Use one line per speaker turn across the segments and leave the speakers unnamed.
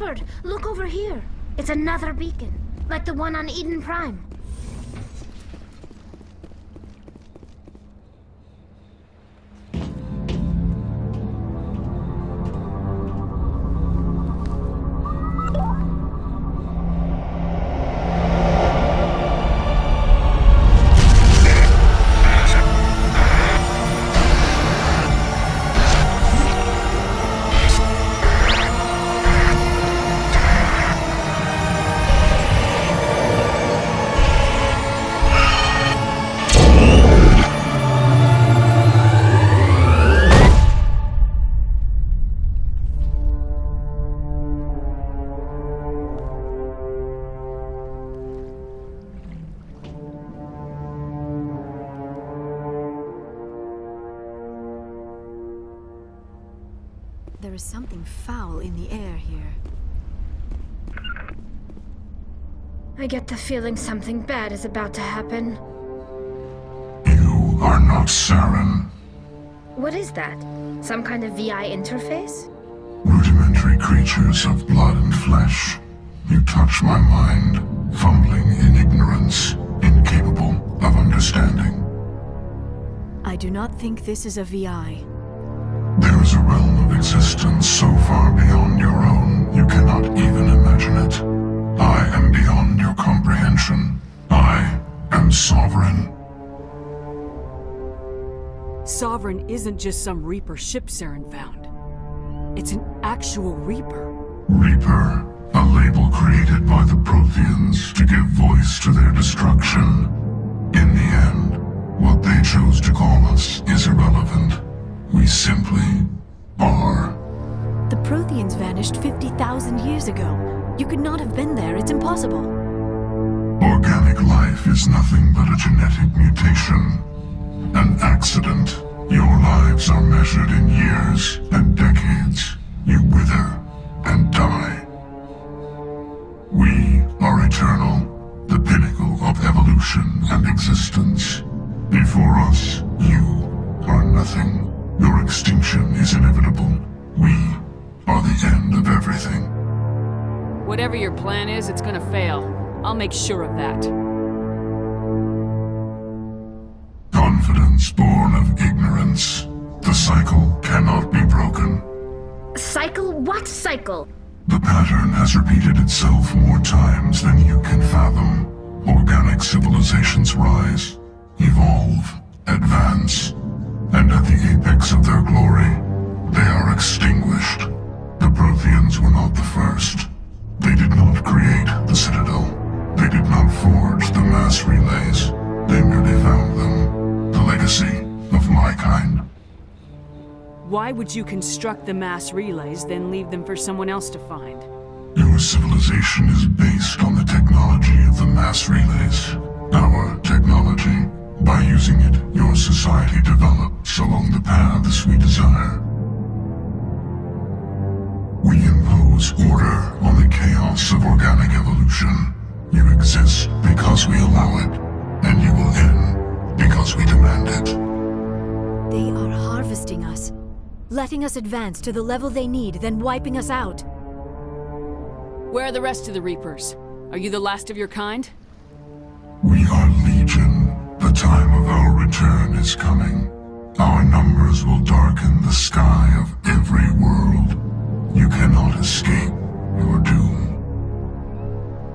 Shepard, look over here. It's another beacon, like the one on Eden Prime.
There is something foul in the air here.
I get the feeling something bad is about to happen.
You are not Saren.
What is that? Some kind of VI interface?
Rudimentary creatures of blood and flesh. You touch my mind, fumbling in ignorance, incapable of understanding.
I do not think this is a VI.
There is a realm of existence so far beyond your own, you cannot even imagine it. I am beyond your comprehension. I am sovereign.
Sovereign isn't just some Reaper ship Saren found. It's an actual Reaper.
Reaper, a label created by the Protheans to give voice to their destruction. In the end, what they chose to call us is irrelevant. We simply are.
The Protheans vanished 50,000 years ago. You could not have been there. It's impossible.
Organic life is nothing but a genetic mutation. An accident. Your lives are measured in years and decades. You wither and die. We are eternal, the pinnacle of evolution and existence. Before us, you are nothing. Your extinction is inevitable. We are the end of everything.
Whatever your plan is, it's gonna fail. I'll make sure of that.
Confidence born of ignorance. The cycle cannot be broken.
Cycle? What cycle?
The pattern has repeated itself more times than you can fathom. Organic civilizations rise, evolve, advance, and at the apex of their glory, they are extinguished. The Protheans were not the first. They did not create the Citadel. They did not forge the mass relays. They merely found them. The legacy of my kind.
Why would you construct the mass relays, then leave them for someone else to find?
Your civilization is based on the technology of the mass relays. Our technology. By using it, your society develops along the paths we desire. We impose order on the chaos of organic evolution. You exist because we allow it, and you will end because we demand it.
They are harvesting us, letting us advance to the level they need, then wiping us out.
Where are the rest of the Reapers? Are you the last of your kind?
We are Legion. The time of our return is coming. Our numbers will darken the sky of every world. You cannot escape your doom.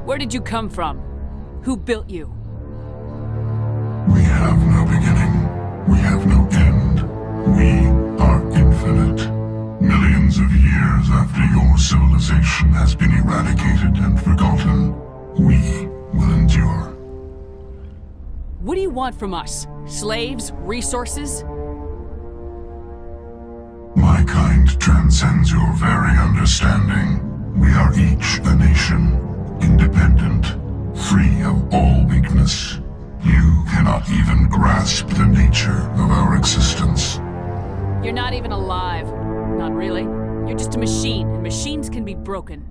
Where did you come from? Who built you?
We have no beginning. We have no end. We are infinite. Millions of years after your civilization has been eradicated and forgotten, we will endure.
What do you want from us? Slaves? Resources?
My kind transcends your very understanding. We are each a nation, independent, free of all weakness. You cannot even grasp the nature of our existence.
You're not even alive. Not really. You're just a machine, and machines can be broken.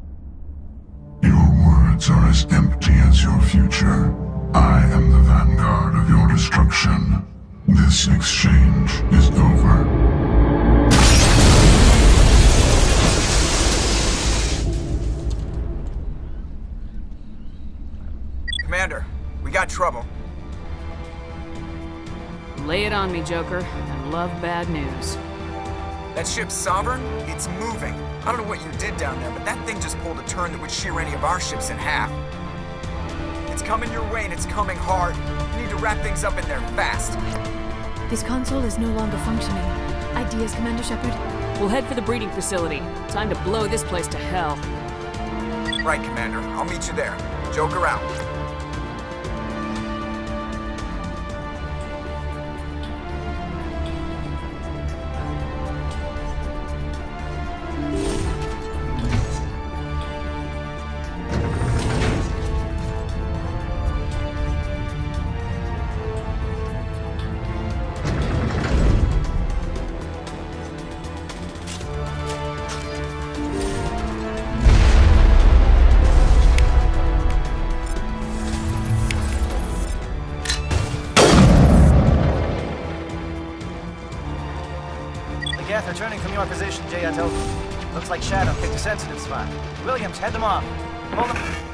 Your words are as empty as your future. I am the vanguard of your destruction. This exchange is over.
trouble.
Lay it on me, Joker. I love bad news.
That ship's Sovereign? It's moving. I don't know what you did down there, but that thing just pulled a turn that would shear any of our ships in half. It's coming your way, and it's coming hard. You need to wrap things up in there fast.
This console is no longer functioning. Ideas, Commander Shepard?
We'll head for the breeding facility. Time to blow this place to hell.
Right, Commander. I'll meet you there. Joker out.
Geth, returning from your position, J.L. Looks like Shadow picked a sensitive spot. Williams, head them off. Hold them.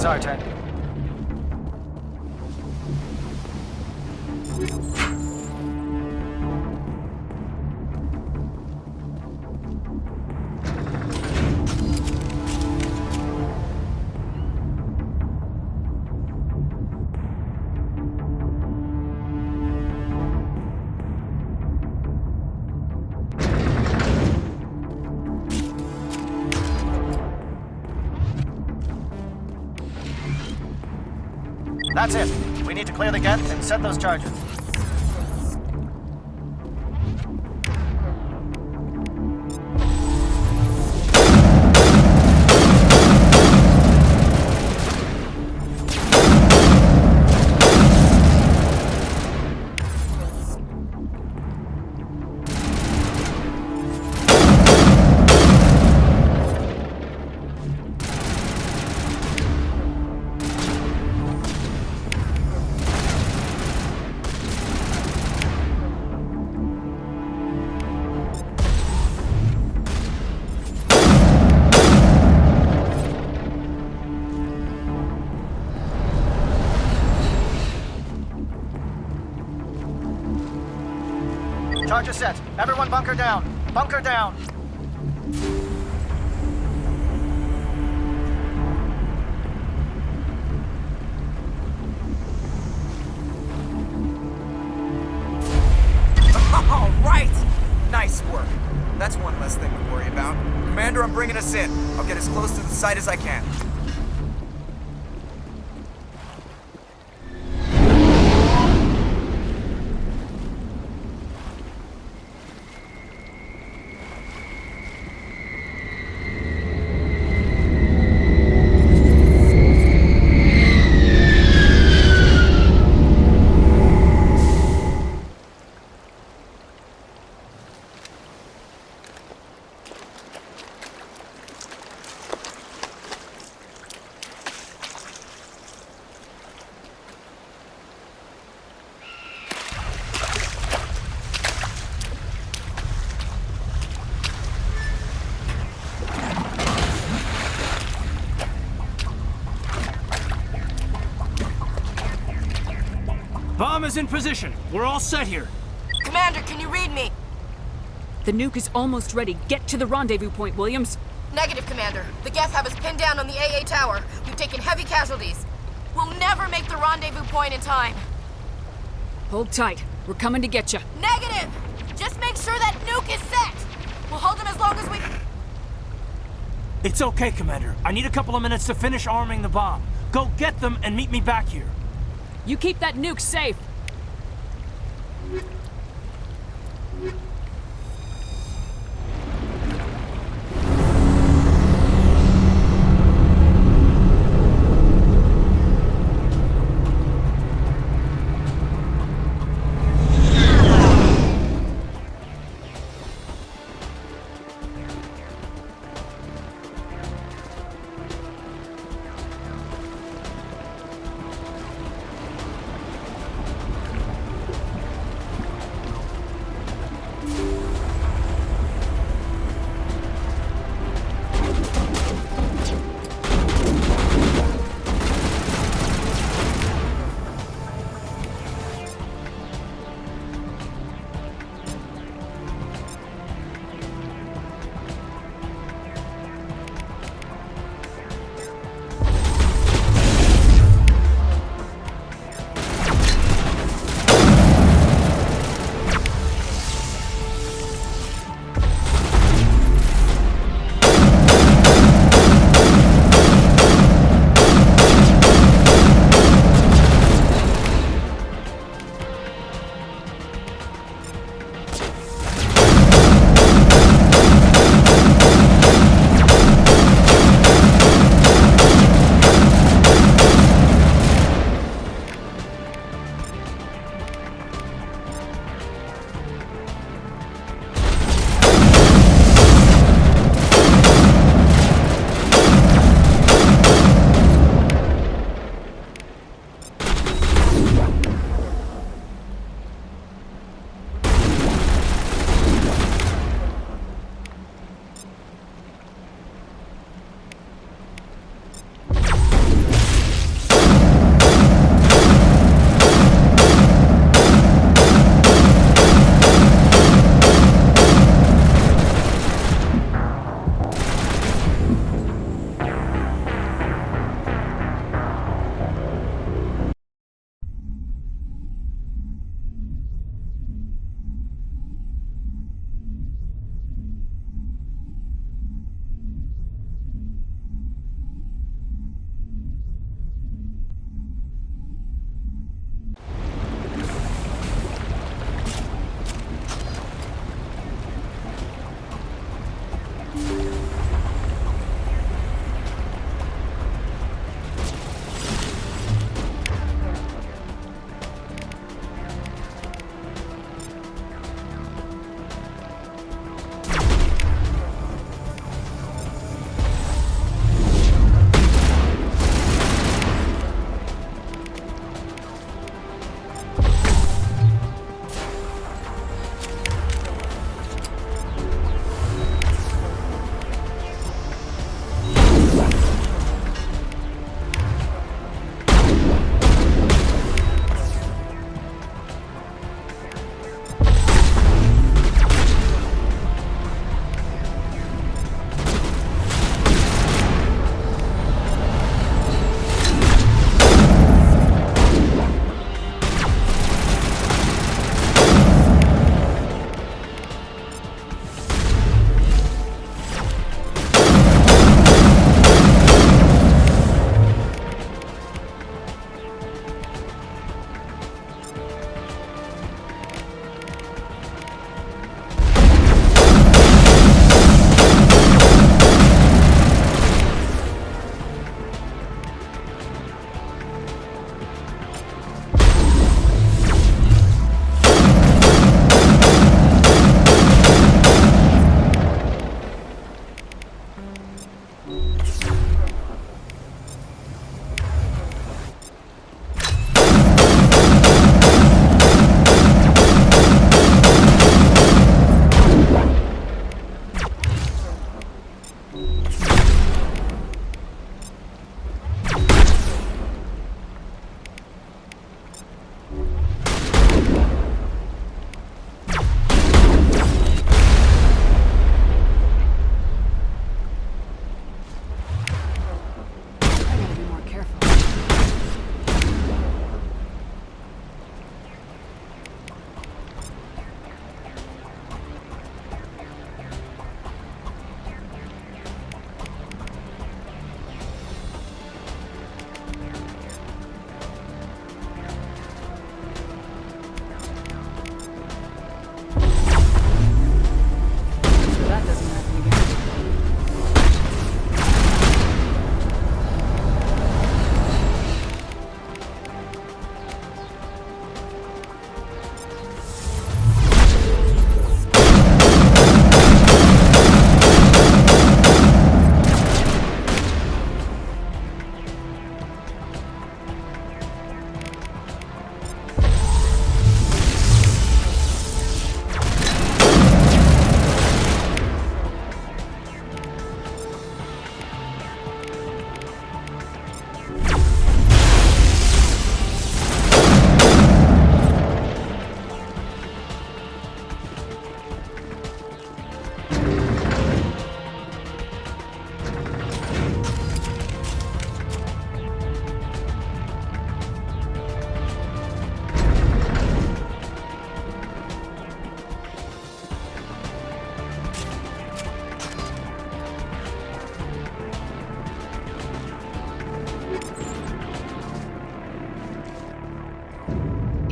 it's our turn. That's it. We need to clear the gate and set those charges. Charges set. Everyone bunker down. Bunker down.
All right! Nice work. That's one less thing to worry about. Commander, I'm bringing us in. I'll get as close to the site as I can.
Bomb is in position. We're all set here.
Commander, can you read me?
The nuke is almost ready. Get to the rendezvous point, Williams.
Negative, Commander. The Geth have us pinned down on the AA tower. We've taken heavy casualties. We'll never make the rendezvous point in time.
Hold tight. We're coming to get you.
Negative! Just make sure that nuke is set! We'll hold them as long as we...
It's okay, Commander. I need a couple of minutes to finish arming the bomb. Go get them and meet me back here.
You keep that nuke safe.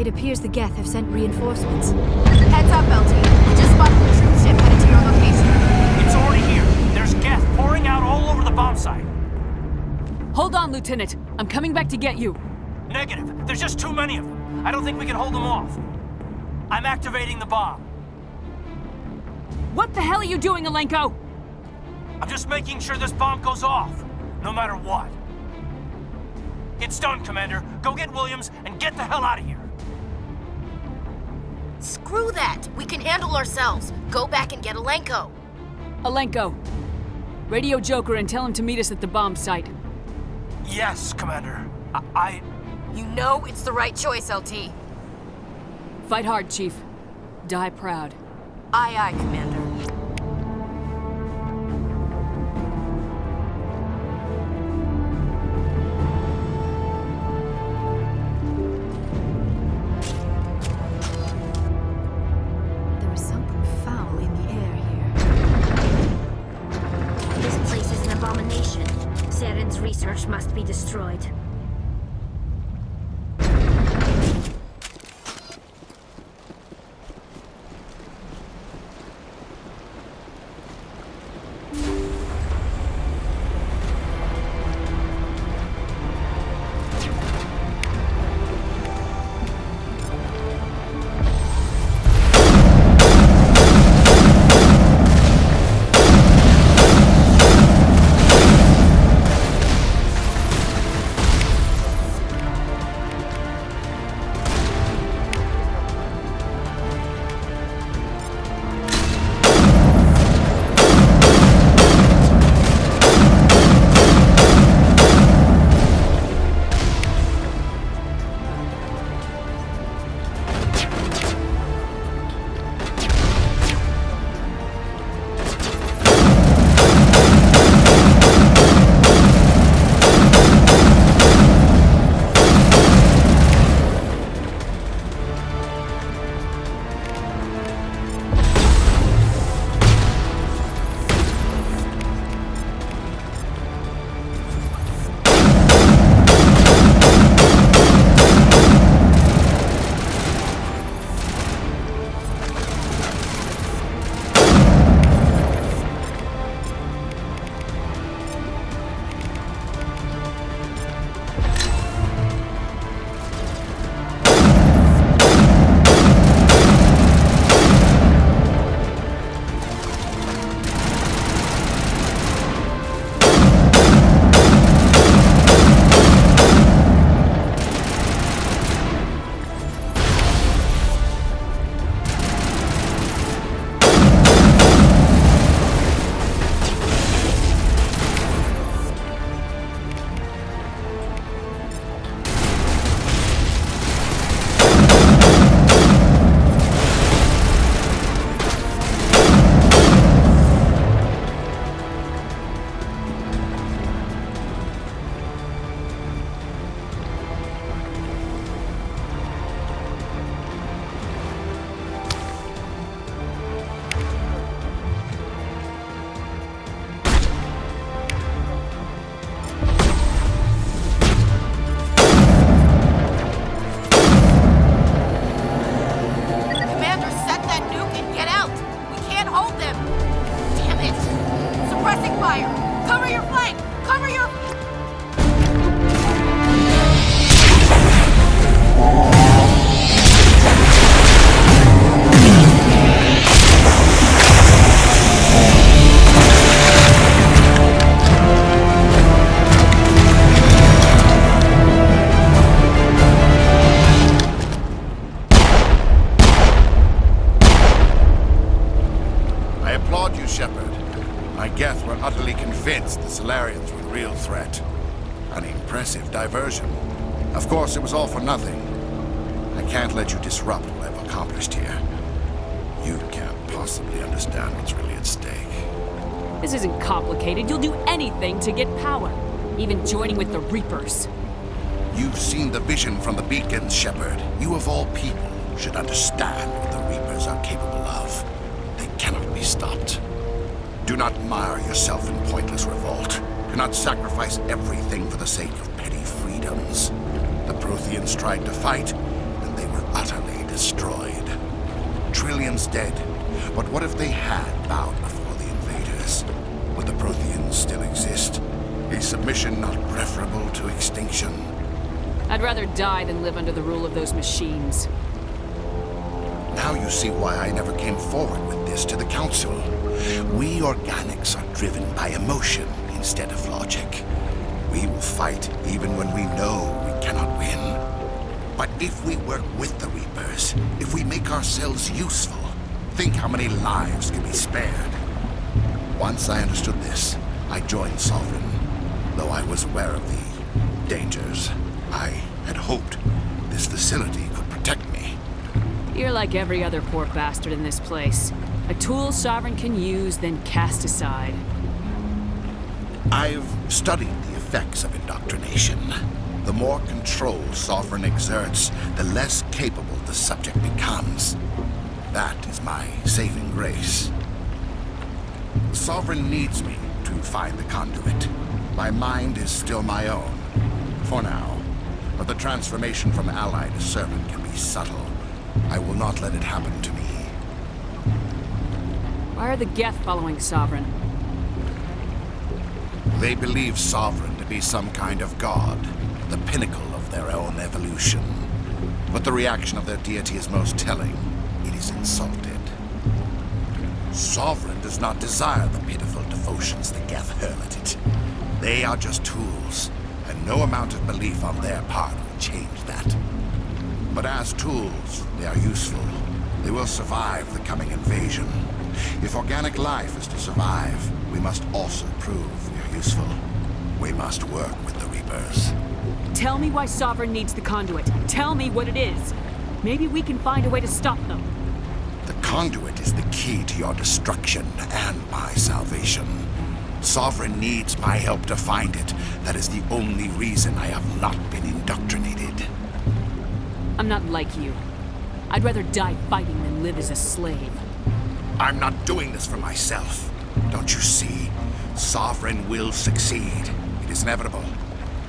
It appears the Geth have sent reinforcements.
Heads up, LT. We just spotted the troop ship headed to your location.
It's already here. There's Geth pouring out all over the bomb site.
Hold on, Lieutenant. I'm coming back to get you.
Negative. There's just too many of them. I don't think we can hold them off. I'm activating the bomb.
What the hell are you doing, Alenko?
I'm just making sure this bomb goes off, no matter what. It's done, Commander. Go get Williams and get the hell out of here.
Screw that! We can handle ourselves. Go back and get Alenko.
Alenko, radio Joker and tell him to meet us at the bomb site.
Yes, Commander.
You know it's the right choice, LT.
Fight hard, Chief. Die proud.
Aye, aye, Commander.
There is something foul in the air here.
This place is an abomination. Saren's research must be destroyed.
fire! Cover your flank! Cover your...
I applaud you, Shepard. My Geth were utterly convinced the Solarians were the real threat. An impressive diversion. Of course, it was all for nothing. I can't let you disrupt what I've accomplished here. You can't possibly understand what's really at stake.
This isn't complicated. You'll do anything to get power. Even joining with the Reapers.
You've seen the vision from the beacons, Shepard. You of all people should understand what the Reapers are capable of. They cannot be stopped. Do not mire yourself in pointless revolt. Do not sacrifice everything for the sake of petty freedoms. The Protheans tried to fight, and they were utterly destroyed. Trillions dead. But what if they had bowed before the invaders? Would the Protheans still exist? Is submission not preferable to extinction?
I'd rather die than live under the rule of those machines.
Now you see why I never came forward with this to the Council. We organics are driven by emotion instead of logic. We will fight even when we know we cannot win. But if we work with the Reapers, if we make ourselves useful, think how many lives could be spared. Once I understood this, I joined Sovereign, though I was aware of the dangers. I had hoped this facility could protect me.
You're like every other poor bastard in this place. A tool Sovereign can use, then cast aside.
I've studied the effects of indoctrination. The more control Sovereign exerts, the less capable the subject becomes. That is my saving grace. Sovereign needs me to find the conduit. My mind is still my own, for now. But the transformation from ally to servant can be subtle. I will not let it happen to me.
Why are the Geth following Sovereign?
They believe Sovereign to be some kind of god, the pinnacle of their own evolution. But the reaction of their deity is most telling. It is insulted. Sovereign does not desire the pitiful devotions the Geth hurl at it. They are just tools, and no amount of belief on their part will change that. But as tools, they are useful. They will survive the coming invasion. If organic life is to survive, we must also prove we are useful. We must work with the Reapers.
Tell me why Sovereign needs the conduit. Tell me what it is. Maybe we can find a way to stop them.
The conduit is the key to your destruction and my salvation. Sovereign needs my help to find it. That is the only reason I have not been indoctrinated.
I'm not like you. I'd rather die fighting than live as a slave.
I'm not doing this for myself. Don't you see? Sovereign will succeed. It is inevitable.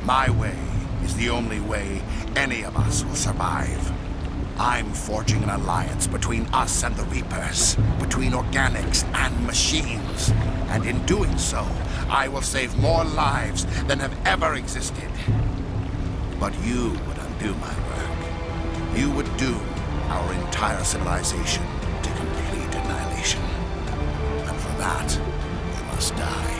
My way is the only way any of us will survive. I'm forging an alliance between us and the Reapers, between organics and machines. And in doing so, I will save more lives than have ever existed. But you would undo my work. You would doom our entire civilization to complete annihilation. And for that, you must die.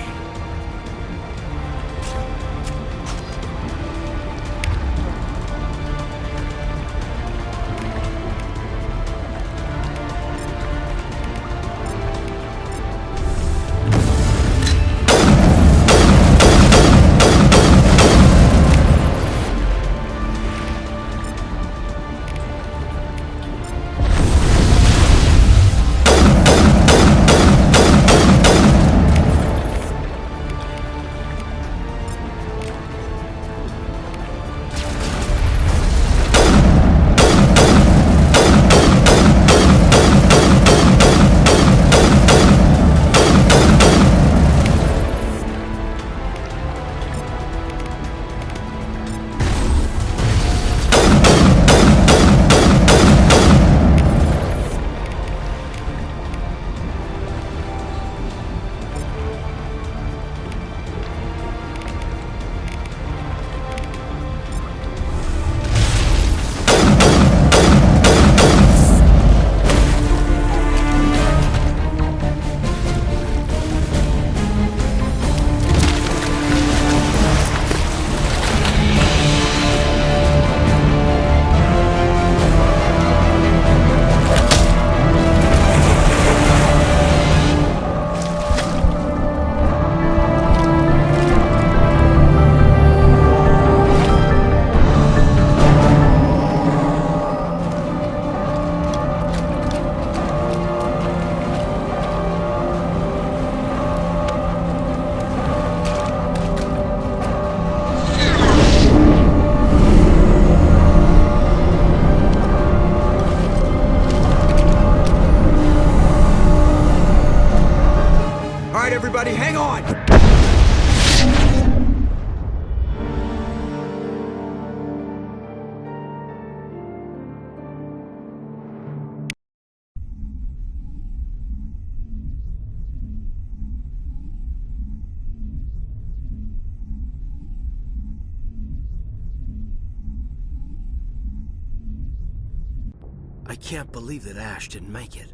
I can't believe that Ash didn't make it.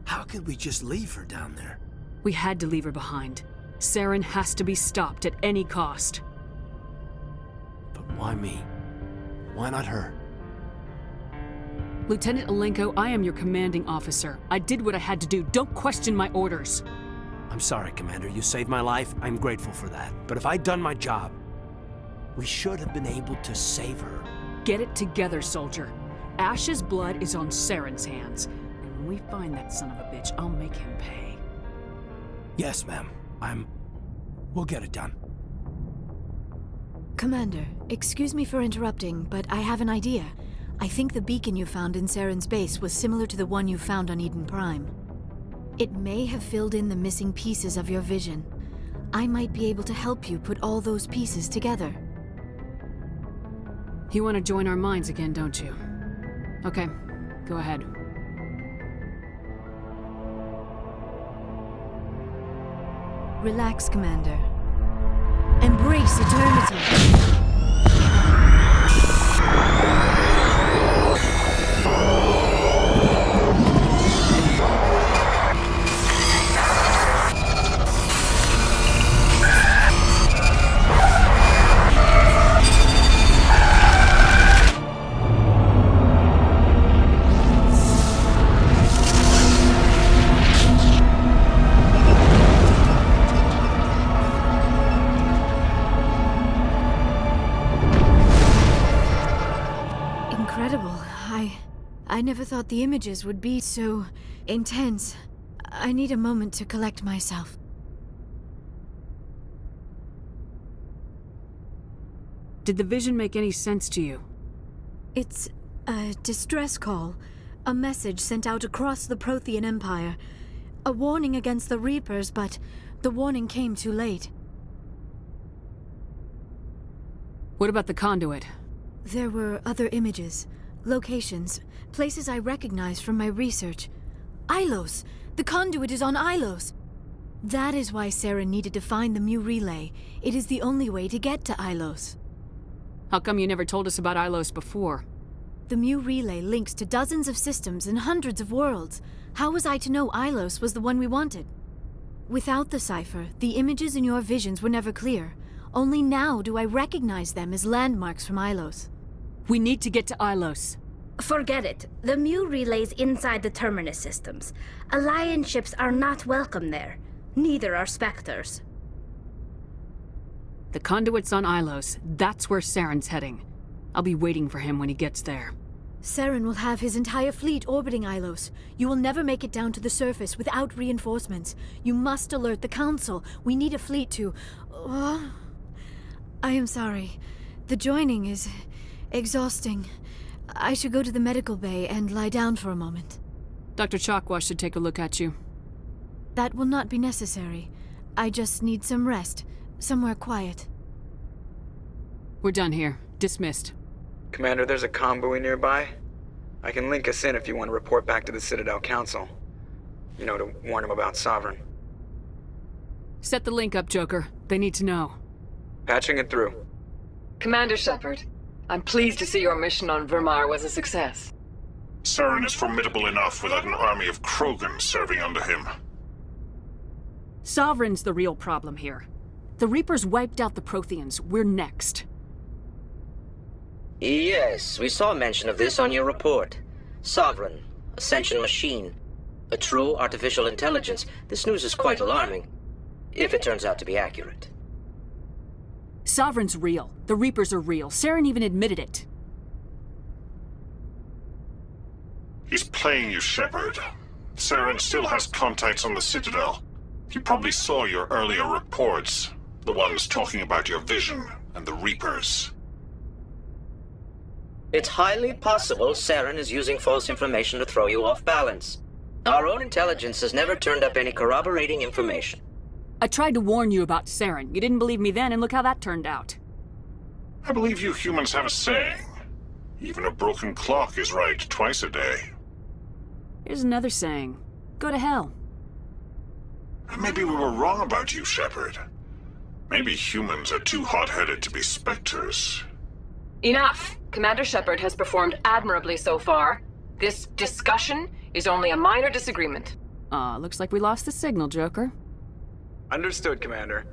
How could we just leave her down there?
We had to leave her behind. Saren has to be stopped at any cost.
But why me? Why not her?
Lieutenant Alenko, I am your commanding officer. I did what I had to do. Don't question my orders.
I'm sorry, Commander. You saved my life. I'm grateful for that. But if I'd done my job, we should have been able to save her.
Get it together, soldier. Ash's blood is on Saren's hands. And when we find that son of a bitch, I'll make him pay.
Yes, ma'am. We'll get it done.
Commander, excuse me for interrupting, but I have an idea. I think the beacon you found in Saren's base was similar to the one you found on Eden Prime. It may have filled in the missing pieces of your vision. I might be able to help you put all those pieces together.
You want to join our minds again, don't you? Okay, go ahead.
Relax, Commander. Embrace eternity. I never thought the images would be so intense. I need a moment to collect myself.
Did the vision make any sense to you?
It's a distress call. A message sent out across the Prothean Empire. A warning against the Reapers, but the warning came too late.
What about the conduit?
There were other images, locations, places I recognized from my research. Ilos! The conduit is on Ilos! That is why Saren needed to find the Mu relay. It is the only way to get to Ilos.
How come you never told us about Ilos before?
The Mu relay links to dozens of systems and hundreds of worlds. How was I to know Ilos was the one we wanted? Without the cipher, the images in your visions were never clear. Only now do I recognize them as landmarks from Ilos.
We need to get to Ilos.
Forget it. The Mu relay's inside the Terminus systems. Alliance ships are not welcome there. Neither are Spectres.
The conduit's on Ilos. That's where Saren's heading. I'll be waiting for him when he gets there.
Saren will have his entire fleet orbiting Ilos. You will never make it down to the surface without reinforcements. You must alert the Council. We need a fleet to... I am sorry. The joining is exhausting. I should go to the medical bay and lie down for a moment.
Dr. Chakwa should take a look at you.
That will not be necessary. I just need some rest. Somewhere quiet.
We're done here. Dismissed.
Commander, there's a convoy nearby. I can link us in if you want to report back to the Citadel Council. You know, to warn them about Sovereign.
Set the link up, Joker. They need to know.
Patching it through.
Commander Shepard, I'm pleased to see your mission on Virmire was a success.
Saren is formidable enough without an army of Krogan serving under him.
Sovereign's the real problem here. The Reapers wiped out the Protheans. We're next.
Yes, we saw mention of this on your report. Sovereign, Ascension machine, a true artificial intelligence. This news is quite alarming, if it turns out to be accurate.
Sovereign's real. The Reapers are real. Saren even admitted it.
He's playing you, Shepard. Saren still has contacts on the Citadel. He probably saw your earlier reports, the ones talking about your vision and the Reapers.
It's highly possible Saren is using false information to throw you off balance. Our own intelligence has never turned up any corroborating information.
I tried to warn you about Saren. You didn't believe me then, and look how that turned out.
I believe you humans have a saying. Even a broken clock is right twice a day.
Here's another saying. Go to hell.
Maybe we were wrong about you, Shepard. Maybe humans are too hot-headed to be Spectres.
Enough! Commander Shepard has performed admirably so far. This discussion is only a minor disagreement.
Looks like we lost the signal, Joker.
Understood, Commander.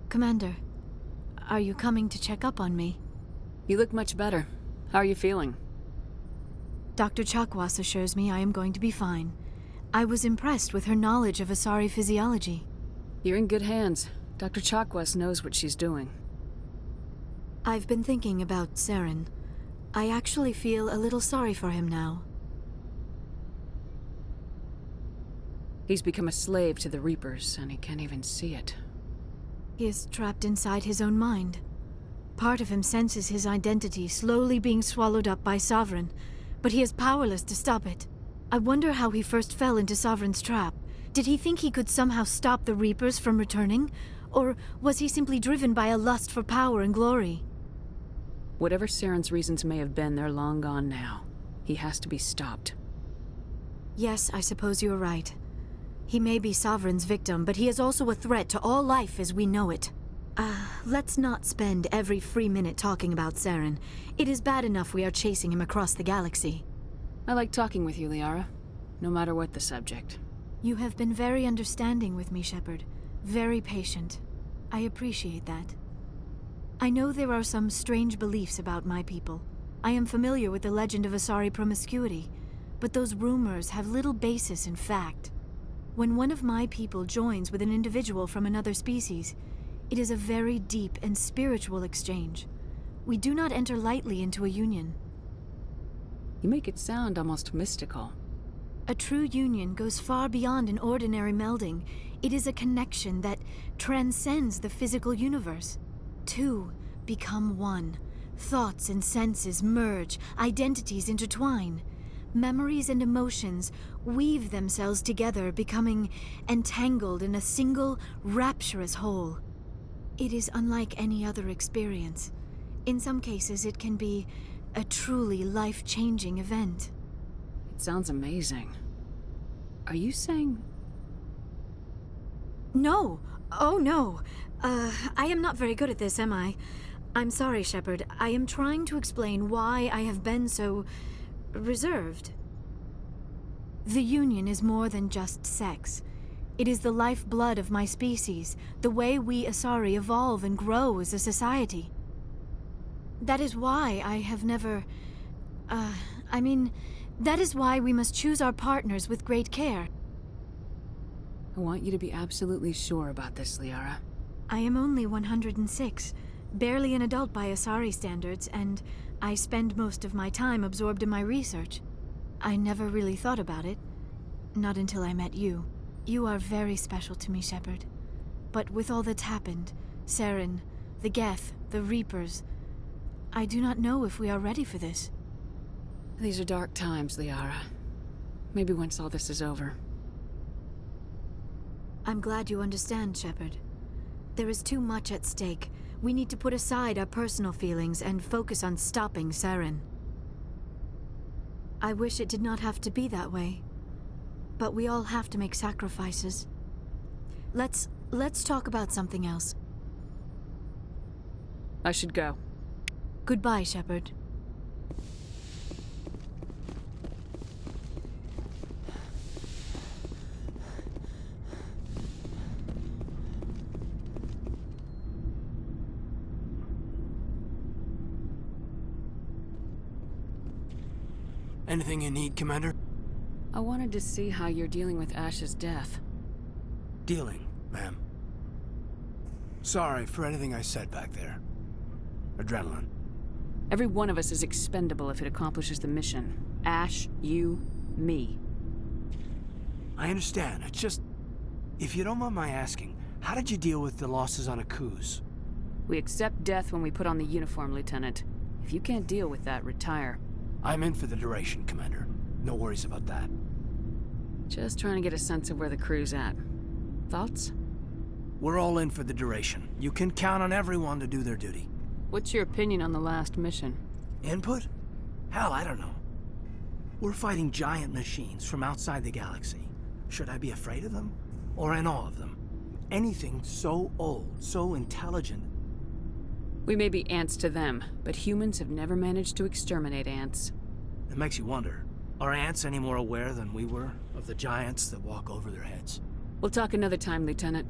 Commander, are you coming to check up on me?
You look much better. How are you feeling?
Dr. Chakwas assures me I am going to be fine. I was impressed with her knowledge of Asari physiology.
You're in good hands. Dr. Chakwas knows what she's doing.
I've been thinking about Saren. I actually feel a little sorry for him now.
He's become a slave to the Reapers, and he can't even see it.
He is trapped inside his own mind. Part of him senses his identity slowly being swallowed up by Sovereign, but he is powerless to stop it. I wonder how he first fell into Sovereign's trap. Did he think he could somehow stop the Reapers from returning? Or was he simply driven by a lust for power and glory?
Whatever Saren's reasons may have been, they're long gone now. He has to be stopped.
Yes, I suppose you're right. He may be Sovereign's victim, but he is also a threat to all life as we know it. Let's not spend every free minute talking about Saren. It is bad enough we are chasing him across the galaxy.
I like talking with you, Liara. No matter what the subject.
You have been very understanding with me, Shepard. Very patient. I appreciate that. I know there are some strange beliefs about my people. I am familiar with the legend of Asari promiscuity, but those rumors have little basis in fact. When one of my people joins with an individual from another species, it is a very deep and spiritual exchange. We do not enter lightly into a union.
You make it sound almost mystical.
A true union goes far beyond an ordinary melding. It is a connection that transcends the physical universe. Two become one. Thoughts and senses merge, identities intertwine. Memories and emotions weave themselves together, becoming entangled in a single, rapturous whole. It is unlike any other experience. In some cases, it can be a truly life-changing event.
It sounds amazing. Are you saying...
No! Oh, no! I am not very good at this, am I? I'm sorry, Shepard. I am trying to explain why I have been so... reserved. The Union is more than just sex. It is the lifeblood of my species, the way we Asari evolve and grow as a society. That is why I have never... that is why we must choose our partners with great care.
I want you to be absolutely sure about this, Liara.
I am only 106, barely an adult by Asari standards, and I spend most of my time absorbed in my research. I never really thought about it. Not until I met you. You are very special to me, Shepard. But with all that's happened, Saren, the Geth, the Reapers, I do not know if we are ready for this.
These are dark times, Liara. Maybe once all this is over.
I'm glad you understand, Shepard. There is too much at stake. We need to put aside our personal feelings and focus on stopping Saren. I wish it did not have to be that way. But we all have to make sacrifices. Let's talk about something else.
I should go.
Goodbye, Shepard.
Anything you need, Commander?
I wanted to see how you're dealing with Ash's death.
Dealing, ma'am. Sorry for anything I said back there. Adrenaline.
Every one of us is expendable if it accomplishes the mission. Ash, you, me.
I understand. It's just... If you don't mind my asking, How did you deal with the losses on Akuz?
We accept death when we put on the uniform, Lieutenant. If you can't deal with that, retire.
I'm in for the duration, Commander. No worries about that.
Just trying to get a sense of where the crew's at. Thoughts?
We're all in for the duration. You can count on everyone to do their duty.
What's your opinion on the last mission?
Input? Hell, I don't know. We're fighting giant machines from outside the galaxy. Should I be afraid of them? Or in awe of them? Anything so old, so intelligent.
We may be ants to them, but humans have never managed to exterminate ants.
It makes you wonder, are ants any more aware than we were of the giants that walk over their heads?
We'll talk another time, Lieutenant.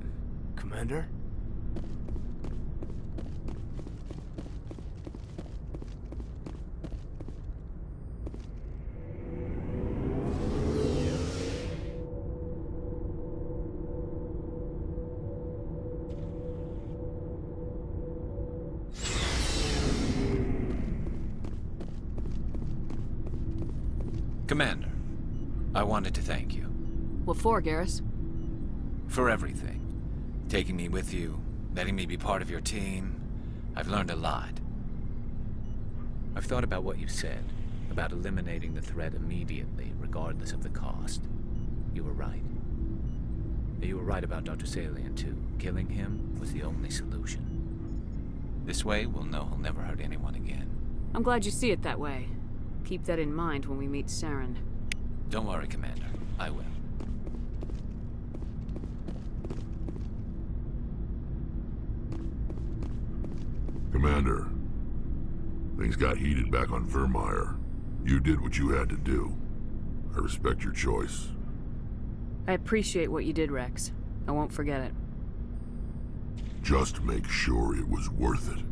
Commander?
Commander, I wanted to thank you.
What for, Garrus?
For everything. Taking me with you, letting me be part of your team. I've learned a lot. I've thought about what you said, about eliminating the threat immediately, regardless of the cost. You were right. You were right about Dr. Salian, too. Killing him was the only solution. This way, we'll know he'll never hurt anyone again.
I'm glad you see it that way. Keep that in mind when we meet Saren.
Don't worry, Commander. I will.
Commander, things got heated back on Virmire. You did what you had to do. I respect your choice.
I appreciate what you did, Rex. I won't forget it.
Just make sure it was worth it.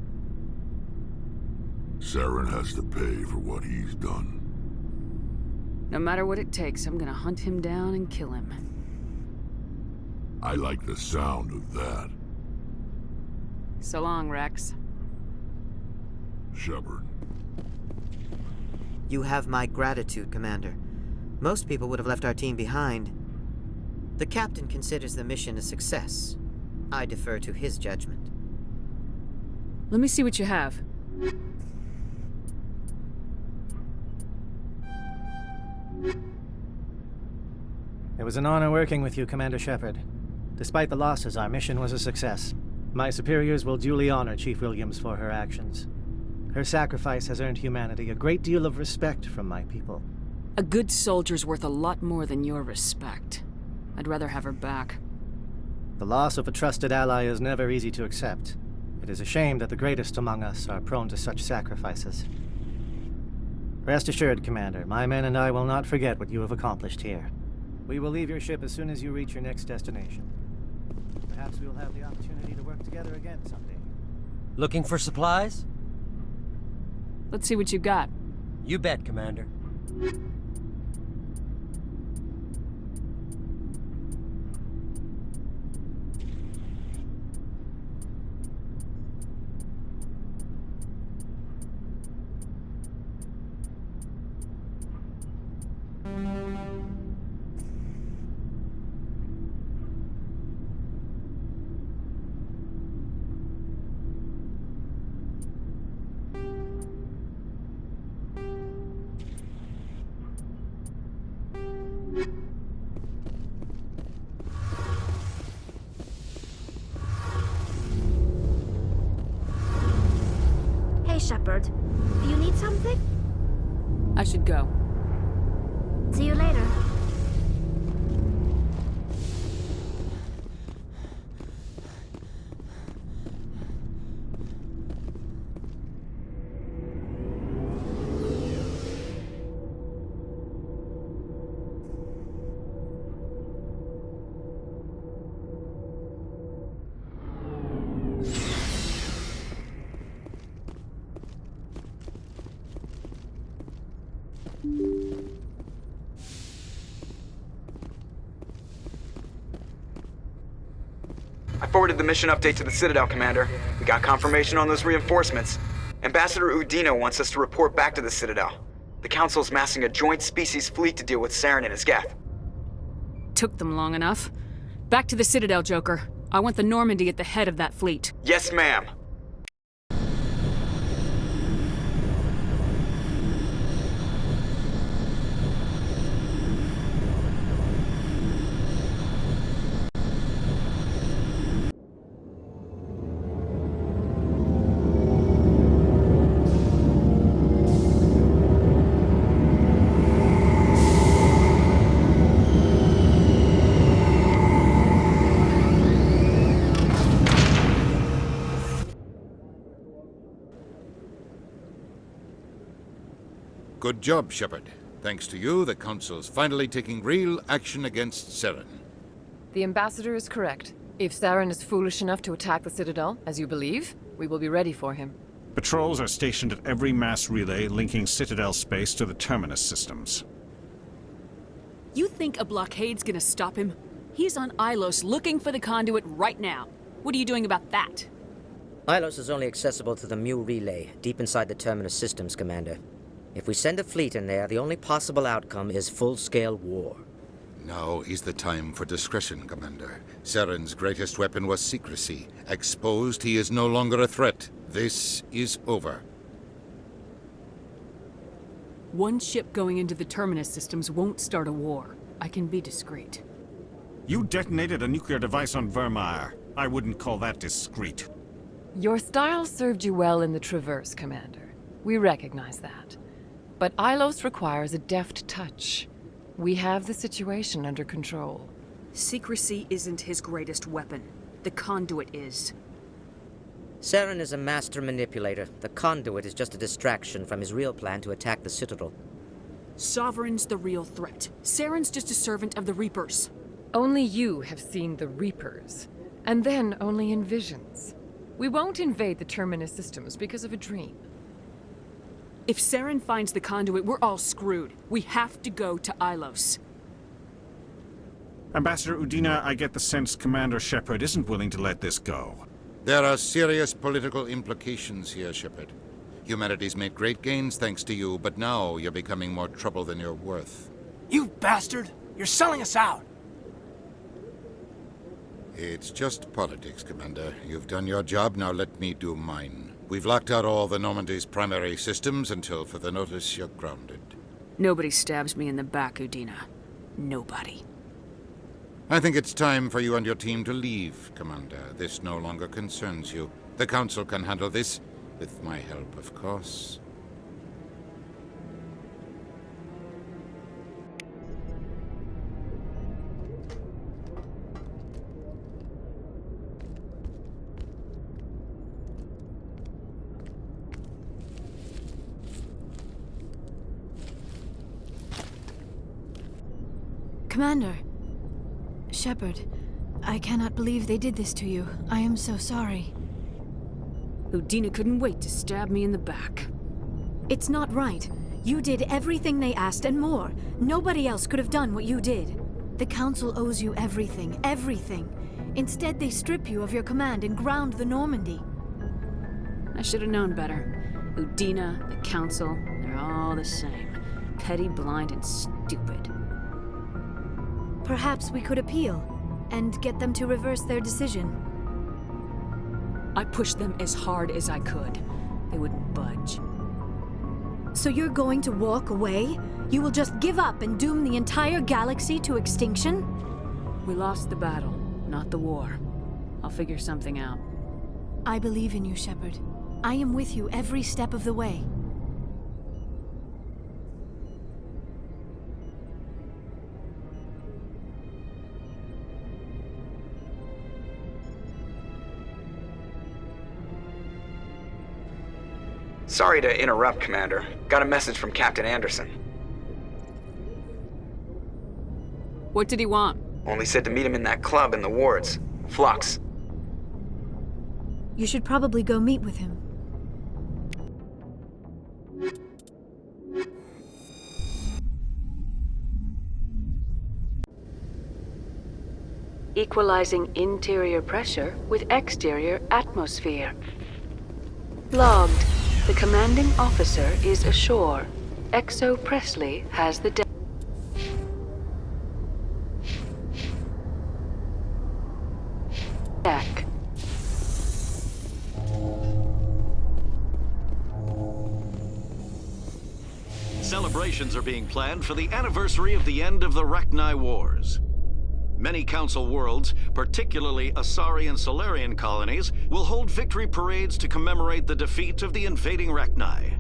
Saren has to pay for what he's done.
No matter what it takes, I'm gonna hunt him down and kill him.
I like the sound of that.
So long, Rex.
Shepard.
You have my gratitude, Commander. Most people would have left our team behind. The captain considers the mission a success. I defer to his judgment.
Let me see what you have.
It was an honor working with you, Commander Shepard. Despite the losses, our mission was a success. My superiors will duly honor Chief Williams for her actions. Her sacrifice has earned humanity a great deal of respect from my people.
A good soldier's worth a lot more than your respect. I'd rather have her back.
The loss of a trusted ally is never easy to accept. It is a shame that the greatest among us are prone to such sacrifices. Rest assured, Commander, my men and I will not forget what you have accomplished here. We will leave your ship as soon as you reach your next destination. Perhaps we will have the opportunity to work together again someday.
Looking for supplies?
Let's see what you got.
You bet, Commander.
Hey, Shepard. Do you need something?
I should go.
See you later.
I forwarded the mission update to the Citadel, Commander. We got confirmation on those reinforcements. Ambassador Udino wants us to report back to the Citadel. The Council's massing a joint species fleet to deal with Saren and his Geth.
Took them long enough. Back to the Citadel, Joker. I want the Normandy at the head of that fleet.
Yes, ma'am.
Good job, Shepard. Thanks to you, the Council's finally taking real action against Saren.
The Ambassador is correct. If Saren is foolish enough to attack the Citadel, as you believe, we will be ready for him.
Patrols are stationed at every mass relay linking Citadel space to the Terminus systems.
You think a blockade's gonna stop him? He's on Ilos looking for the conduit right now. What are you doing about that?
Ilos is only accessible to the Mu relay, deep inside the Terminus systems, Commander. If we send a fleet in there, the only possible outcome is full-scale war.
Now is the time for discretion, Commander. Saren's greatest weapon was secrecy. Exposed, he is no longer a threat. This is over.
One ship going into the Terminus systems won't start a war. I can be discreet.
You detonated a nuclear device on Virmire. I wouldn't call that discreet.
Your style served you well in the Traverse, Commander. We recognize that. But Ilos requires a deft touch. We have the situation under control.
Secrecy isn't his greatest weapon. The conduit is.
Saren is a master manipulator. The conduit is just a distraction from his real plan to attack the Citadel.
Sovereign's the real threat. Saren's just a servant of the Reapers.
Only you have seen the Reapers. And then only in visions. We won't invade the Terminus systems because of a dream.
If Saren finds the conduit, we're all screwed. We have to go to Ilos.
Ambassador Udina, I get the sense Commander Shepard isn't willing to let this go.
There are serious political implications here, Shepard. Humanity's made great gains thanks to you, but now you're becoming more trouble than you're worth.
You bastard! You're selling us out!
It's just politics, Commander. You've done your job, now let me do mine. We've locked out all the Normandy's primary systems until further notice you're grounded.
Nobody stabs me in the back, Udina. Nobody.
I think it's time for you and your team to leave, Commander. This no longer concerns you. The Council can handle this, with my help, of course.
Commander. Shepard, I cannot believe they did this to you. I am so sorry.
Udina couldn't wait to stab me in the back.
It's not right. You did everything they asked and more. Nobody else could have done what you did. The Council owes you everything, everything. Instead, they strip you of your command and ground the Normandy.
I should have known better. Udina, the Council, they're all the same. Petty, blind, and stupid.
Perhaps we could appeal, and get them to reverse their decision.
I pushed them as hard as I could. They wouldn't budge.
So you're going to walk away? You will just give up and doom the entire galaxy to extinction?
We lost the battle, not the war. I'll figure something out.
I believe in you, Shepard. I am with you every step of the way.
Sorry to interrupt, Commander. Got a message from Captain Anderson.
What did he want?
Only said to meet him in that club in the wards. Flux.
You should probably go meet with him.
Equalizing interior pressure with exterior atmosphere. Logged. The commanding officer is ashore. Exo Presley has the deck. deck.
Celebrations are being planned for the anniversary of the end of the Rachni Wars. Many Council worlds, particularly Asari and Solarian colonies, will hold victory parades to commemorate the defeat of the invading Rachni.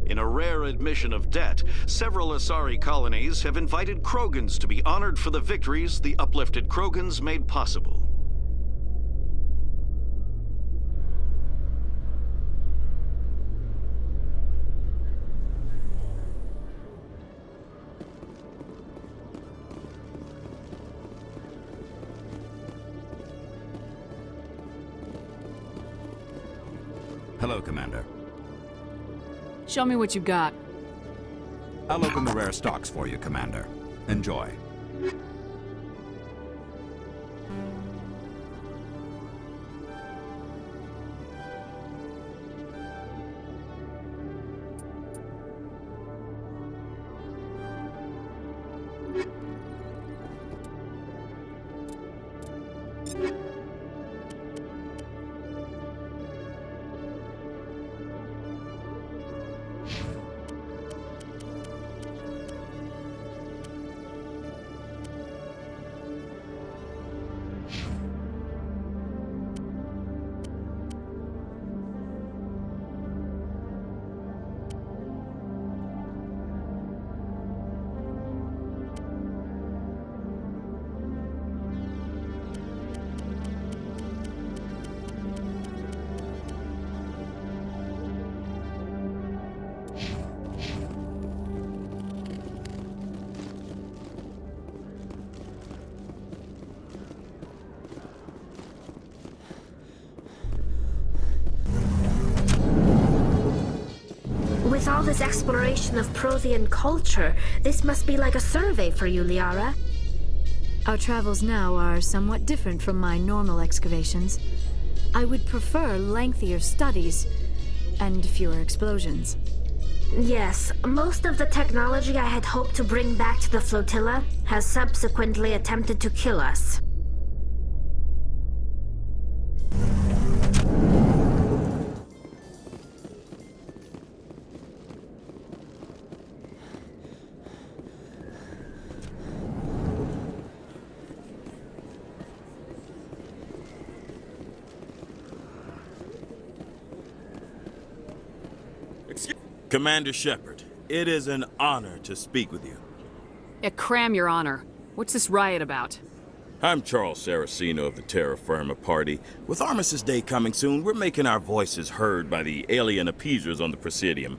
In a rare admission of debt, several Asari colonies have invited Krogans to be honored for the victories the uplifted Krogans made possible.
Hello, Commander.
Show me what you got.
I'll open the rare stocks for you, Commander. Enjoy.
With all this exploration of Prothean culture, this must be like a survey for you, Liara.
Our travels now are somewhat different from my normal excavations. I would prefer lengthier studies and fewer explosions.
Yes, most of the technology I had hoped to bring back to the flotilla has subsequently attempted to kill us.
Commander Shepard, it is an honor to speak with you.
Yeah, cram, Your Honor. What's this riot about?
I'm Charles Saraceno of the Terra Firma party. With Armistice Day coming soon, we're making our voices heard by the alien appeasers on the Presidium.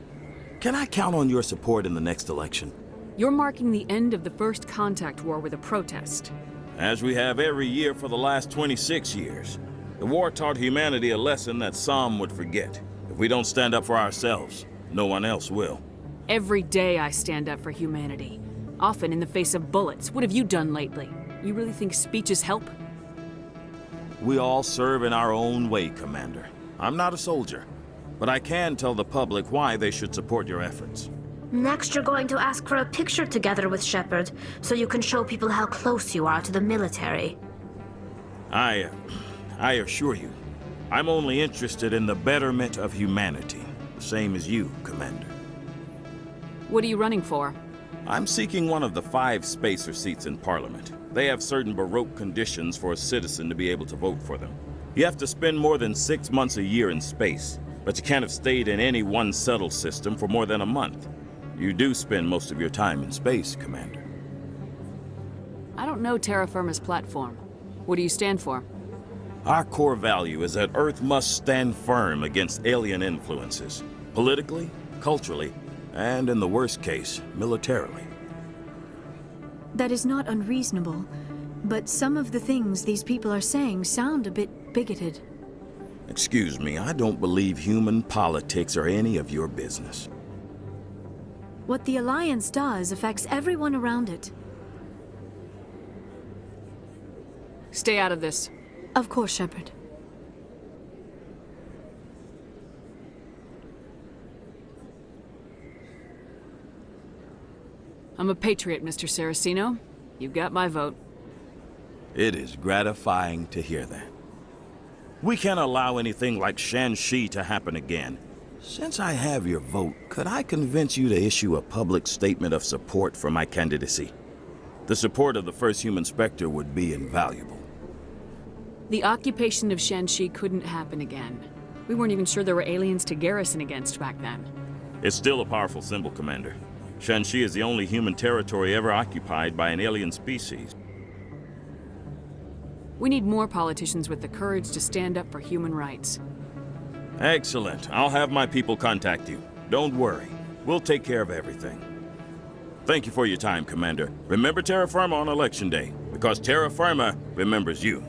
Can I count on your support in the next election?
You're marking the end of the First Contact War with a protest.
As we have every year for the last 26 years. The war taught humanity a lesson that some would forget. If we don't stand up for ourselves, no one else will.
Every day I stand up for humanity. Often in the face of bullets. What have you done lately? You really think speeches help?
We all serve in our own way, Commander. I'm not a soldier, but I can tell the public why they should support your efforts.
Next, you're going to ask for a picture together with Shepard, so you can show people how close you are to the military.
I assure you, I'm only interested in the betterment of humanity. The same as you, Commander.
What are you running for?
I'm seeking one of the 5 spacer seats in Parliament. They have certain Baroque conditions for a citizen to be able to vote for them. You have to spend more than 6 months a year in space, but you can't have stayed in any one settled system for more than a month. You do spend most of your time in space, Commander.
I don't know Terra Firma's platform. What do you stand for?
Our core value is that Earth must stand firm against alien influences, politically, culturally, and in the worst case, militarily.
That is not unreasonable, but some of the things these people are saying sound a bit bigoted.
Excuse me, I don't believe human politics are any of your business.
What the Alliance does affects everyone around it.
Stay out of this.
Of course, Shepard.
I'm a patriot, Mr. Saraceno. You got my vote.
It is gratifying to hear that. We can't allow anything like Shanxi to happen again. Since I have your vote, could I convince you to issue a public statement of support for my candidacy? The support of the first human Spectre would be invaluable.
The occupation of Shanxi couldn't happen again. We weren't even sure there were aliens to garrison against back then.
It's still a powerful symbol, Commander. Shanxi is the only human territory ever occupied by an alien species.
We need more politicians with the courage to stand up for human rights.
Excellent. I'll have my people contact you. Don't worry. We'll take care of everything. Thank you for your time, Commander. Remember Terra Firma on Election Day, because Terra Firma remembers you.